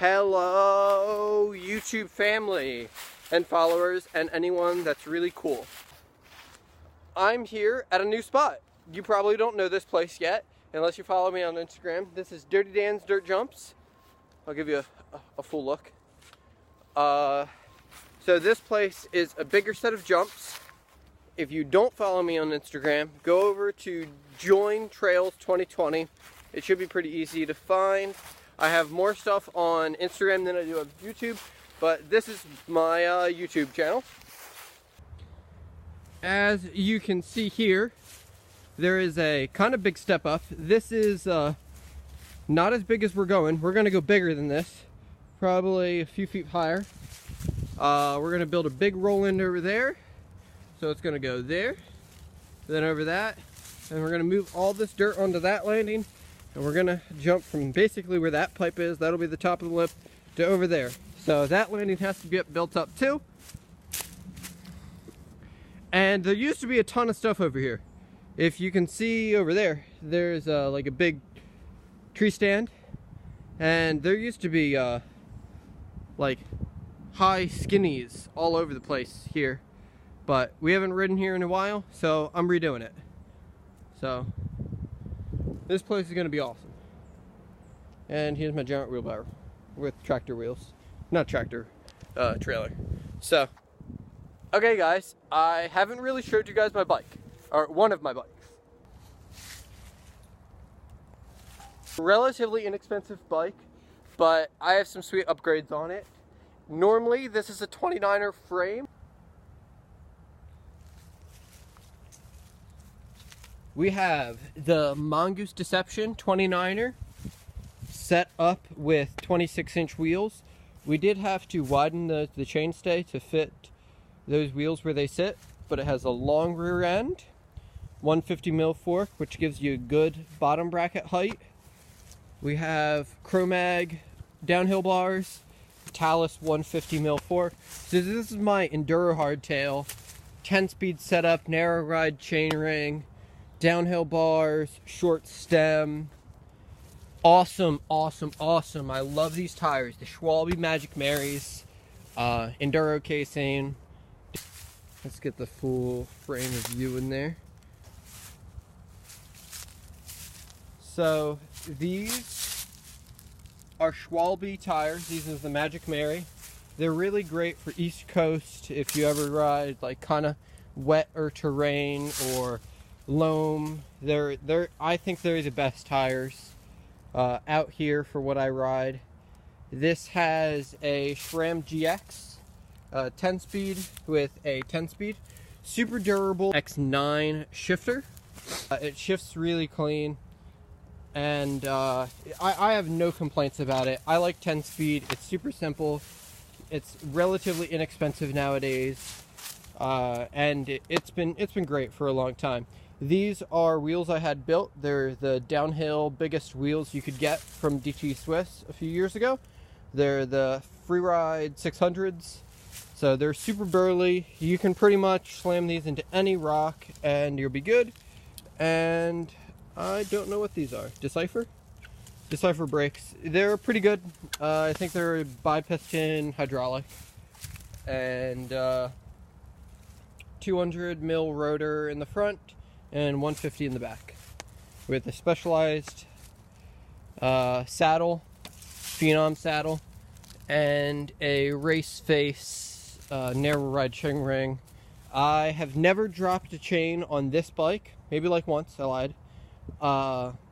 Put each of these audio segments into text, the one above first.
Hello, YouTube family and followers and anyone that's really cool. I'm here at a new spot. You probably don't know this place yet, unless you follow me on Instagram. This is Dirty Dan's Dirt Jumps. I'll give you a full look. So this place is a bigger set of jumps. If you don't follow me on Instagram, go over to Join Trails 2020. It should be pretty easy to find. I have more stuff on Instagram than I do on YouTube, but this is my YouTube channel. As you can see here, there is a kind of big step up. This is not as big as we're going. We're going to go bigger than this, probably a few feet higher. We're going to build a big roll end over there. So it's going to go there, then over that, and we're going to move all this dirt onto that landing. And we're gonna jump from basically where that pipe is, that'll be the top of the lip, to over there. So that landing has to get built up too. And there used to be a ton of stuff over here. If you can see over there, there's like a big tree stand. And there used to be like high skinnies all over the place here. But we haven't ridden here in a while, so I'm redoing it. So this place is going to be awesome. And here's my giant wheelbarrow with tractor wheels. Not tractor, trailer. So, okay guys, I haven't really showed you guys my bike. Or one of my bikes. Relatively inexpensive bike, but I have some sweet upgrades on it. Normally, this is a 29er frame. We have the Mongoose Deception 29er set up with 26-inch wheels. We did have to widen the chainstay to fit those wheels where they sit, but it has a long rear end, 150 mil fork, which gives you a good bottom bracket height. We have Cro-Mag downhill bars, Talus 150 mil fork. So this is my Enduro hardtail, 10-speed setup, narrow ride chainring, downhill bars, short stem. Awesome, awesome, awesome. I love these tires. The Schwalbe Magic Marys, Enduro casing. Let's get the full frame of view in there. So these are Schwalbe tires. These are the Magic Mary. They're really great for East Coast if you ever ride like kind of wetter terrain or loam. I think they're the best tires out here for what I ride. This has a SRAM GX 10-speed with a 10-speed super durable X9 shifter. It shifts really clean, and I have no complaints about it. I like 10-speed. It's super simple. It's relatively inexpensive nowadays, and it's been great for a long time. These are wheels I had built. They're the downhill biggest wheels you could get from DT Swiss a few years ago. They're the Freeride 600s. So they're super burly. You can pretty much slam these into any rock and you'll be good. And I don't know what these are. Decipher brakes. They're pretty good. I think they're bi-piston hydraulic. And 200 mil rotor in the front and 150 in the back, with a Specialized saddle, Phenom saddle, and a Race Face narrow ride chainring. I have never dropped a chain on this bike, maybe like once, I lied.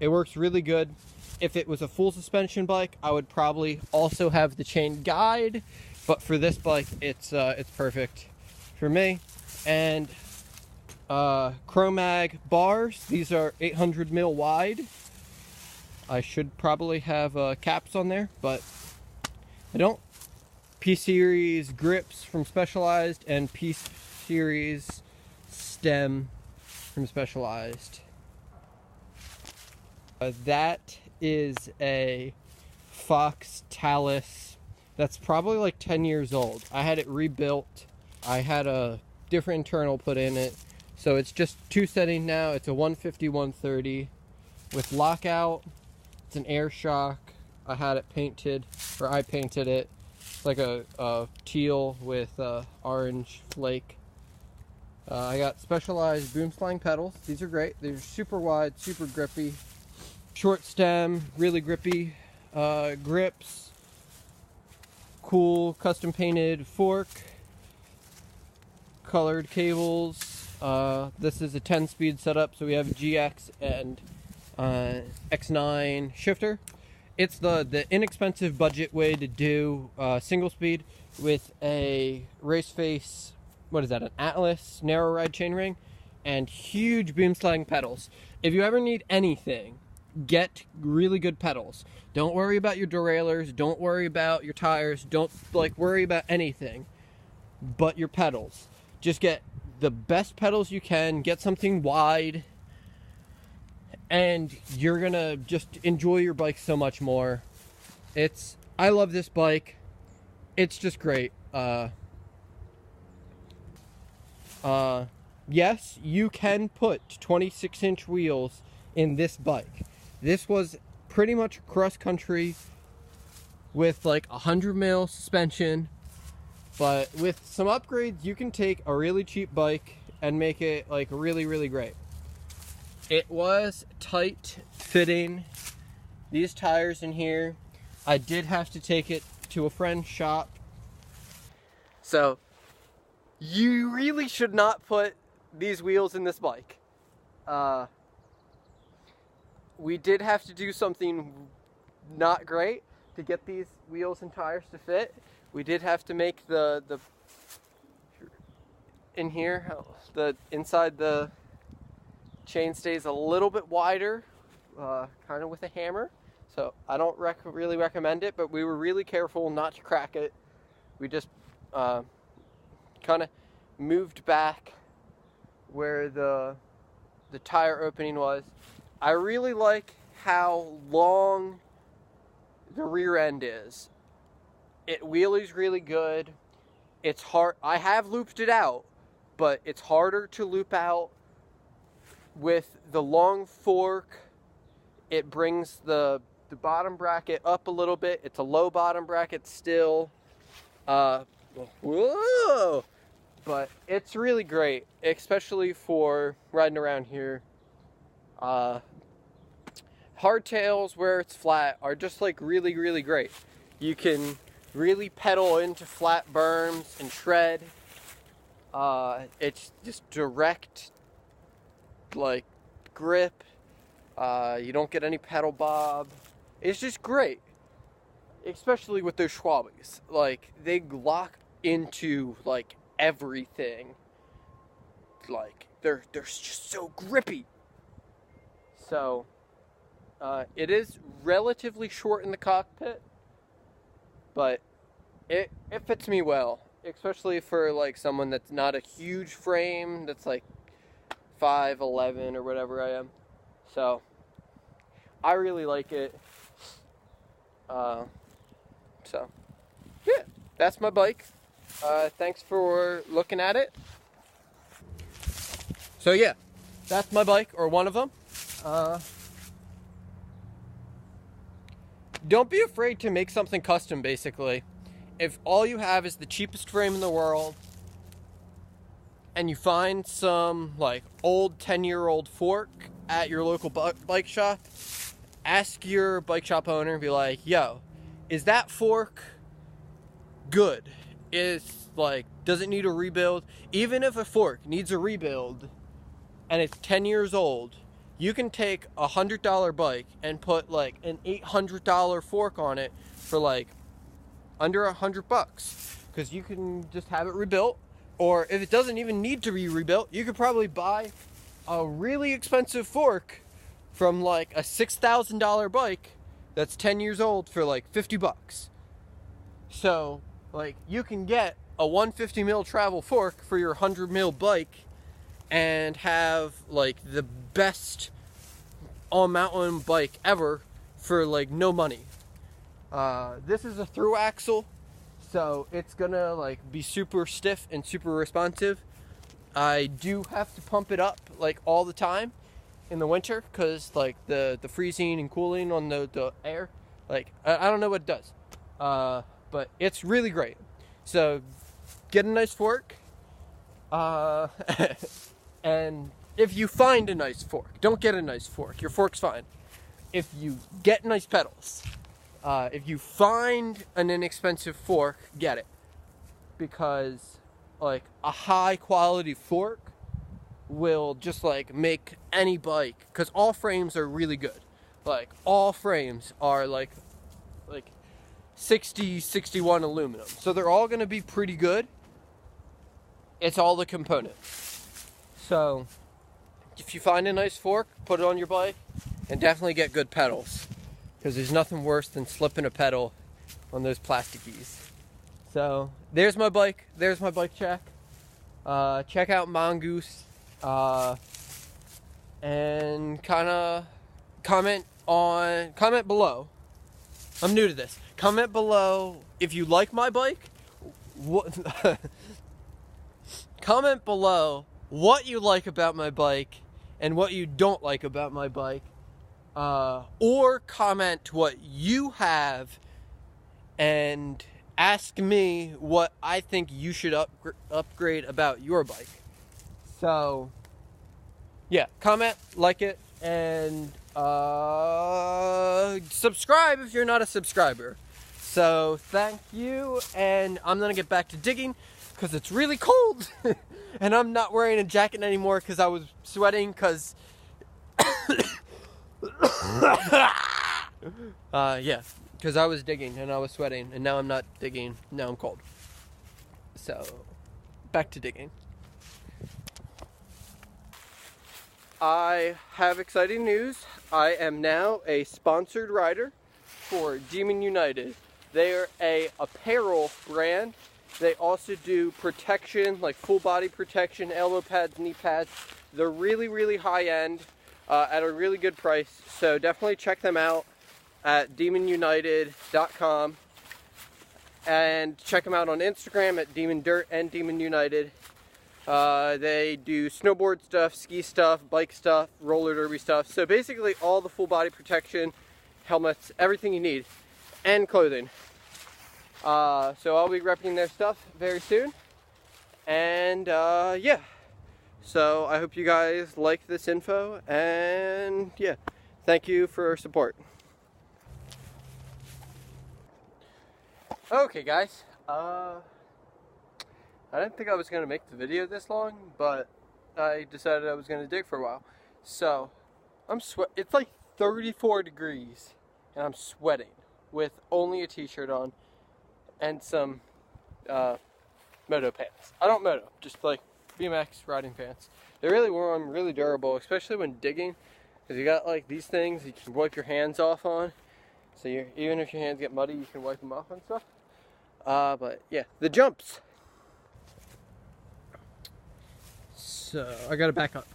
It works really good. If it was a full suspension bike, I would probably also have the chain guide, but for this bike, it's perfect for me. And Cro-Mag bars. These are 800 mil wide. I should probably have caps on there, but I don't. P-Series grips from Specialized and P-Series stem from Specialized. That is a Fox Talus that's probably like 10 years old. I had it rebuilt. I had a different internal put in it. So it's just two settings now. It's a 150, 130 with lockout. It's an air shock. I had it painted, or I painted it. It's like a teal with orange flake. I got Specialized boom slang pedals. These are great. They're super wide, super grippy. Short stem, really grippy. Grips. Cool custom painted fork. Colored cables. This is a 10-speed setup, so we have a GX and X9 shifter. It's the inexpensive budget way to do single speed with a race face. What is that? An Atlas narrow ride chainring and huge boom slang pedals. If you ever need anything, get really good pedals. Don't worry about your derailleurs. Don't worry about your tires. Don't worry about anything but your pedals. Just get the best pedals you can. Get something wide, and you're gonna just enjoy your bike so much more. I love this bike. It's just great. Yes, you can put 26-inch wheels in this bike. This was pretty much cross country with like 100 mil suspension, but with some upgrades, you can take a really cheap bike and make it like really, really great. It was tight fitting. These tires in here, I did have to take it to a friend's shop. So you really should not put these wheels in this bike. We did have to do something not great to get these wheels and tires to fit. We did have to make the in here, the inside the chain stays a little bit wider, kind of with a hammer. So I don't really recommend it, but we were really careful not to crack it. We just kind of moved back where the tire opening was. I really like how long the rear end is. It wheelies really good. It's hard. I have looped it out, but it's harder to loop out with the long fork. It brings the bottom bracket up a little bit. It's a low bottom bracket still. Whoa! But it's really great, especially for riding around here. Hardtails where it's flat are just like really, really great. You can really pedal into flat berms and shred. It's just direct, like, grip. You don't get any pedal bob. It's just great, especially with those Schwalbes. Like, they lock into like everything. Like, they're just so grippy. So it is relatively short in the cockpit, but it fits me well, especially for like someone that's not a huge frame, that's like 5'11" or whatever I am. So I really like it. So yeah, that's my bike. Thanks for looking at it. So yeah, that's my bike, or one of them. Don't be afraid to make something custom, basically. If all you have is the cheapest frame in the world, and you find some like old 10-year-old fork at your local bike shop, ask your bike shop owner and be like, yo, is that fork good? Does it need a rebuild? Even if a fork needs a rebuild and it's 10 years old, you can take a $100 bike and put like an $800 fork on it for like under $100, because you can just have it rebuilt. Or if it doesn't even need to be rebuilt, you could probably buy a really expensive fork from like a $6,000 bike that's 10 years old for like $50. So like, you can get a 150 mil travel fork for your 100 mil bike and have like the best all-mountain bike ever for like no money. This is a through axle, so it's gonna like be super stiff and super responsive. I do have to pump it up like all the time in the winter, because like the freezing and cooling on the air Like, I don't know what it does. But it's really great. So get a nice fork. And if you find a nice fork, don't get a nice fork. Your fork's fine. If you get nice pedals, if you find an inexpensive fork, get it. Because like a high quality fork will just like make any bike, because all frames are really good. Like all frames are like 61 aluminum, so they're all going to be pretty good. It's all the components. So if you find a nice fork, put it on your bike, and definitely get good pedals, because there's nothing worse than slipping a pedal on those plasticies. So there's my bike check. Check out Mongoose, and kind of comment below. I'm new to this. Comment below if you like my bike. Comment below what you like about my bike and what you don't like about my bike. Or comment what you have and ask me what I think you should upgrade about your bike. So, yeah, comment, like it, and subscribe if you're not a subscriber. So, thank you, and I'm gonna get back to digging because it's really cold, and I'm not wearing a jacket anymore because I was sweating because yeah, because I was digging and I was sweating, and now I'm not digging. Now I'm cold. So, back to digging. I have exciting news. I am now a sponsored rider for Demon United. They are a apparel brand. They also do protection, like full body protection, elbow pads, knee pads. They're really, really high end at a really good price. So definitely check them out at demonunited.com, and check them out on Instagram at Demon Dirt and Demon United. They do snowboard stuff, ski stuff, bike stuff, roller derby stuff. So basically all the full body protection, helmets, everything you need, and clothing. So I'll be repping their stuff very soon. And yeah. So I hope you guys like this info, and yeah, thank you for support. Okay guys, I didn't think I was going to make the video this long, but I decided I was going to dig for a while. So, it's like 34 degrees, and I'm sweating with only a t-shirt on and some moto pants. I don't moto, just like BMX riding pants. They're really warm, really durable, especially when digging, because you got like these things you can wipe your hands off on. So even if your hands get muddy, you can wipe them off and stuff. But yeah, the jumps. So I gotta back up.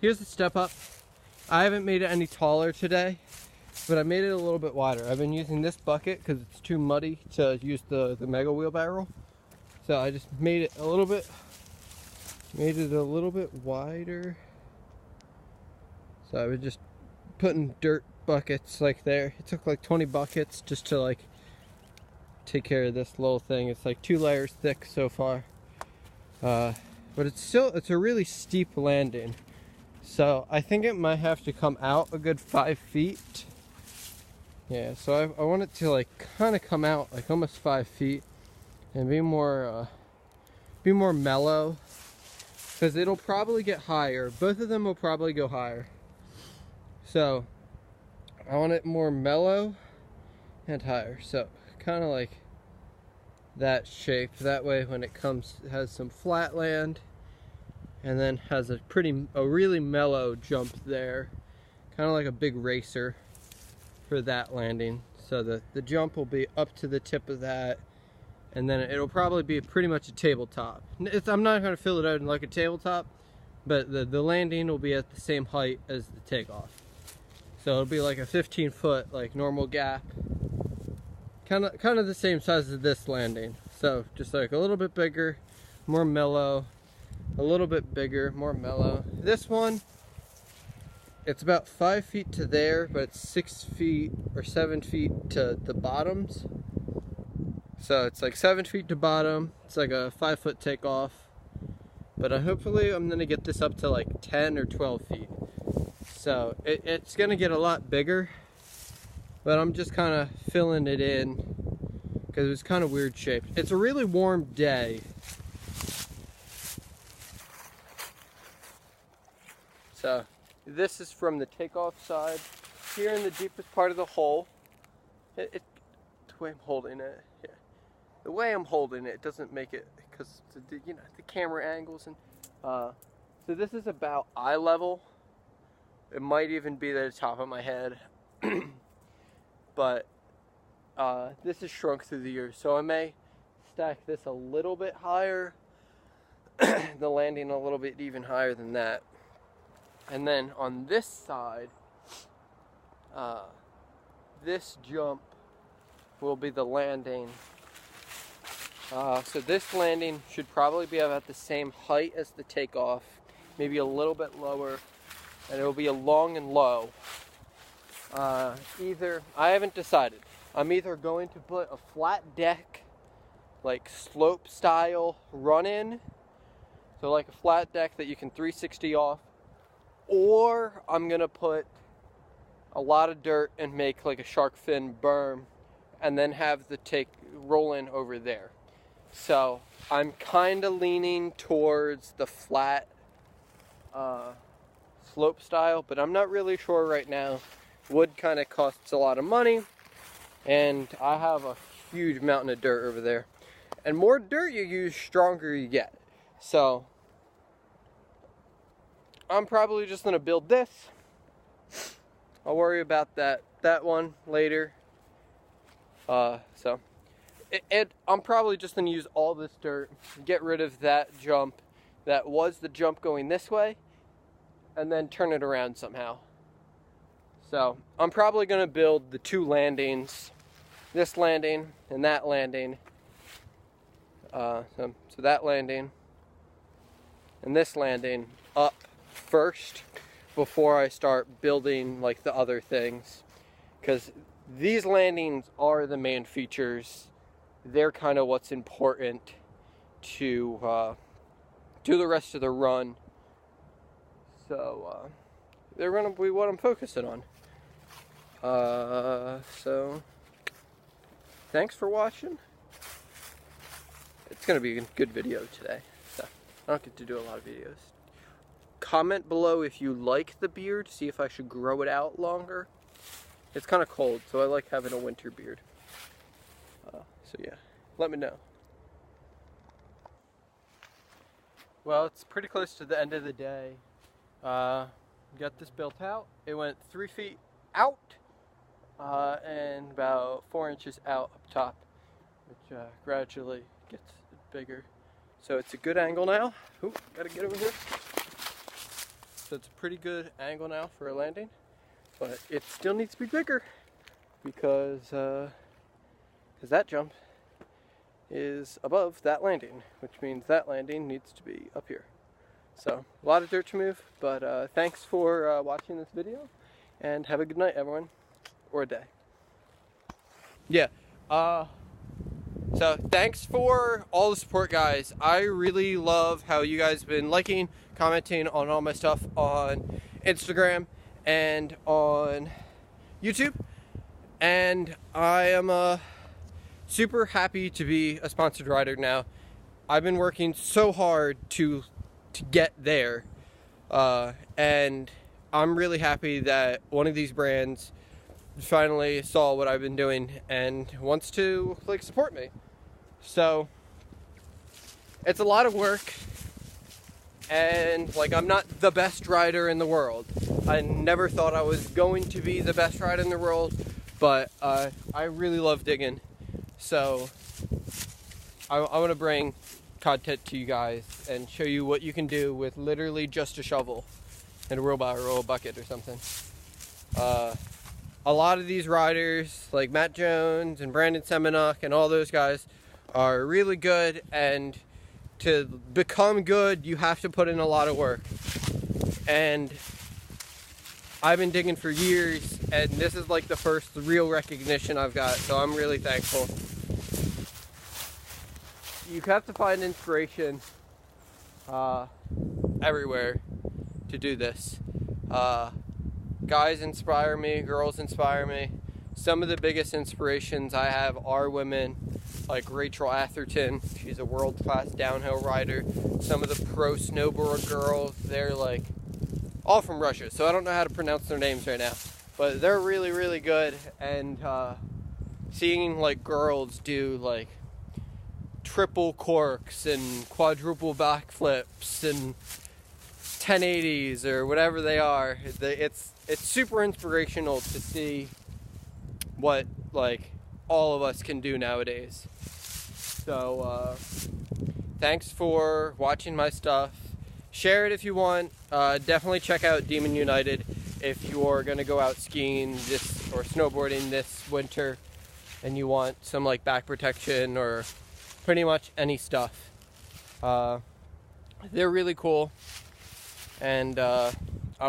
Here's the step up. I haven't made it any taller today, but I made it a little bit wider. I've been using this bucket because it's too muddy to use the mega wheelbarrow. So I just made it a little bit wider. So I was just putting dirt buckets like there. It took like 20 buckets just to like take care of this little thing. It's like 2 layers thick so far. But it's a really steep landing. So I think it might have to come out a good 5 feet. Yeah, so I want it to like kind of come out like almost 5 feet and be more mellow, because it'll probably get higher. Both of them will probably go higher. So I want it more mellow and higher. So kind of like that shape. That way when it comes, it has some flat land and then has a really mellow jump there. Kind of like a big racer for that landing. So the jump will be up to the tip of that, and then it'll probably be pretty much a tabletop. I'm not going to fill it out like a tabletop, but the landing will be at the same height as the takeoff. So it'll be like a 15-foot like normal gap, kind of the same size as this landing. So just like a little bit bigger, more mellow, a little bit bigger, more mellow. This one it's about 5 feet to there, but it's 6 feet or 7 feet to the bottoms. So it's like 7 feet to bottom. It's like a 5-foot takeoff. But hopefully I'm gonna get this up to like 10 or 12 feet. So it's gonna get a lot bigger, but I'm just kind of filling it in because it was kind of weird shaped. It's a really warm day. So this is from the takeoff side. Here in the deepest part of the hole, the way I'm holding it, yeah. The way I'm holding it doesn't make it, because you know the camera angles and so this is about eye level. It might even be the top of my head, but this is shrunk through the years, so I may stack this a little bit higher, the landing a little bit even higher than that. And then on this side, this jump will be the landing. So this landing should probably be about the same height as the takeoff, maybe a little bit lower, and it will be a long and low. I haven't decided. I'm either going to put a flat deck, like slope style run in, so like a flat deck that you can 360 off, or I'm gonna put a lot of dirt and make like a shark fin berm and then have the roll in over there. So I'm kind of leaning towards the flat slope style, but I'm not really sure right now. Wood kind of costs a lot of money, and I have a huge mountain of dirt over there. And more dirt you use, stronger you get. So I'm probably just gonna build this. I'll worry about that one later. So I'm probably just gonna use all this dirt, get rid of that jump that was the jump going this way, and then turn it around somehow. So I'm probably gonna build the two landings, this landing and that landing. So that landing and this landing up first before I start building like the other things, because these landings are the main features. They're kind of what's important to do the rest of the run. So they're gonna be what I'm focusing on. So thanks for watching. It's gonna be a good video today. So I don't get to do a lot of videos. Comment below if you like the beard, see if I should grow it out longer. It's kind of cold, so I like having a winter beard. So yeah, let me know. Well, it's pretty close to the end of the day. Got this built out. It went 3 feet out and about 4 inches out up top, which gradually gets bigger. So it's a good angle now. Ooh, gotta get over here. So it's a pretty good angle now for a landing, but it still needs to be bigger because that jump is above that landing, which means that landing needs to be up here. So a lot of dirt to move, but thanks for watching this video, and have a good night, everyone, or a day. Yeah. So thanks for all the support, guys. I really love how you guys have been liking, commenting on all my stuff on Instagram and on YouTube. And I am super happy to be a sponsored rider now. I've been working so hard to get there. And I'm really happy that one of these brands finally saw what I've been doing and wants to like support me. So it's a lot of work, and like I'm not the best rider in the world. I never thought I was going to be the best rider in the world, but I really love digging. So I want to bring content to you guys and show you what you can do with literally just a shovel and a wheelbarrow or a bucket or something. A lot of these riders, like Matt Jones and Brandon Semenuk and all those guys, are really good, and to become good you have to put in a lot of work. And I've been digging for years, and this is like the first real recognition I've got, so I'm really thankful. You have to find inspiration everywhere to do this. Guys inspire me, girls inspire me. Some of the biggest inspirations I have are women, like Rachel Atherton. She's a world-class downhill rider. Some of the pro snowboard girls, they're like all from Russia, so I don't know how to pronounce their names right now, but they're really, really good. And seeing like girls do like triple corks and quadruple backflips and 1080s or whatever they are, it's super inspirational to see what like all of us can do nowadays. So thanks for watching my stuff. Share it if you want. Definitely check out Demon United if you're gonna go out skiing this or snowboarding this winter and you want some like back protection or pretty much any stuff. They're really cool, and I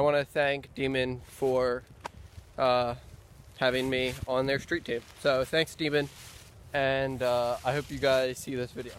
want to thank Demon for having me on their street team. So thanks, Demon, and I hope you guys see this video.